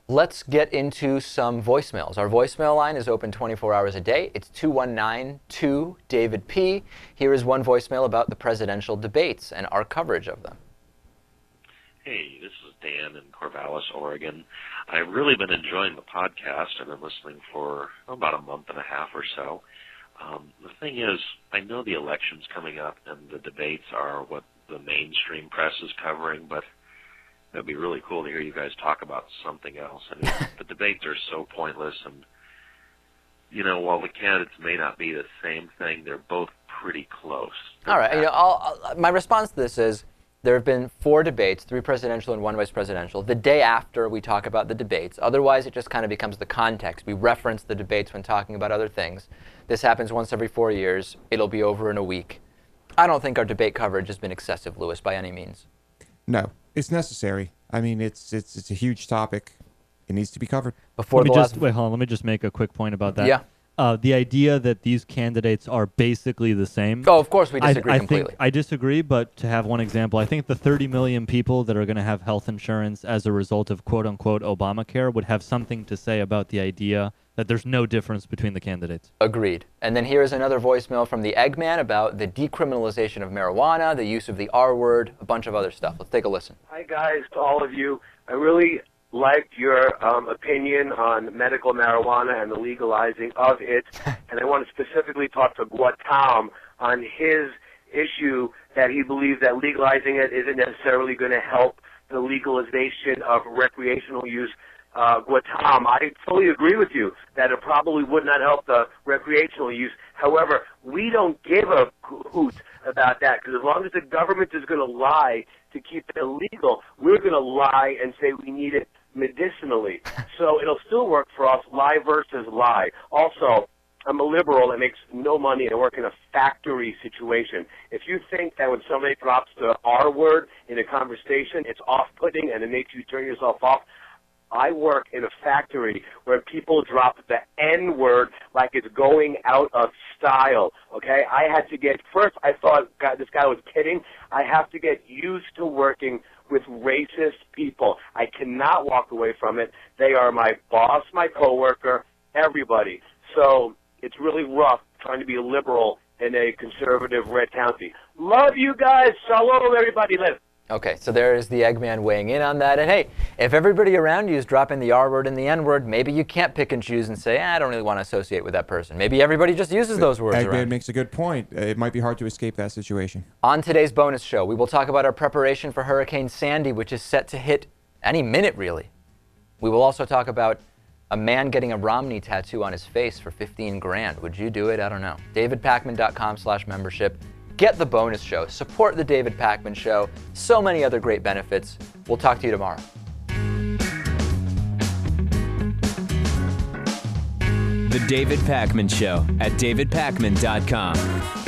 let's get into some voicemails. Our voicemail line is open 24 hours a day. It's 219-2-DAVID-P. Here is one voicemail about the presidential debates and our coverage of them. Hey, this is Dan in Corvallis, Oregon. I've really been enjoying the podcast. I've been listening for about a month and a half or so. The thing is, I know the election's coming up and the debates are what the mainstream press is covering, but it would be really cool to hear you guys talk about something else. I mean, the debates are so pointless, and, you know, while the candidates may not be the same thing, they're both pretty close. All right. You know, my response to this is there have been 4 debates, 3 presidential and 1 vice presidential, the day after we talk about the debates. Otherwise, it just kind of becomes the context. We reference the debates when talking about other things. This happens once every 4 years. It'll be over in a week. I don't think our debate coverage has been excessive, Lewis, by any means. No, it's necessary. I mean, it's a huge topic. It needs to be covered. Wait, hold on. Let me just make a quick point about that. Yeah. The idea that these candidates are basically the same. Oh, of course we disagree completely. I disagree, but to have one example, I think the 30 million people that are going to have health insurance as a result of quote-unquote Obamacare would have something to say about the idea that there's no difference between the candidates. Agreed. And then here is another voicemail from the Eggman about the decriminalization of marijuana, the use of the R word, a bunch of other stuff. Let's take a listen. Hi, guys, to all of you. I really liked your opinion on medical marijuana and the legalizing of it. And I want to specifically talk to Guatam on his issue that he believes that legalizing it isn't necessarily going to help the legalization of recreational use. Guatam, I fully agree with you that it probably would not help the recreational use. However, we don't give a hoot about that, because as long as the government is going to lie to keep it illegal, we're going to lie and say we need it medicinally. So it'll still work for us, lie versus lie. Also, I'm a liberal that makes no money and I work in a factory situation. If you think that when somebody drops the R word in a conversation, it's off-putting and it makes you turn yourself off, I work in a factory where people drop the N word like it's going out of style, okay? I had to get, first I thought this guy was kidding. I have to get used to working with racist people. I cannot walk away from it. They are my boss, my coworker, everybody. So it's really rough trying to be a liberal in a conservative red county. Love you guys. Shalom, everybody. Live. Okay, so there is the Eggman weighing in on that. And hey, if everybody around you is dropping the R word and the N word, maybe you can't pick and choose and say, I don't really want to associate with that person. Maybe everybody just uses those words Eggman around. makes a good point. It might be hard to escape that situation. On today's bonus show, we will talk about our preparation for Hurricane Sandy, which is set to hit any minute, really. We will also talk about a man getting a Romney tattoo on his face for 15 grand. Would you do it? I don't know. DavidPakman.com/membership. Get the bonus show. Support the David Pakman Show. So many other great benefits. We'll talk to you tomorrow. The David Pakman Show at davidpakman.com.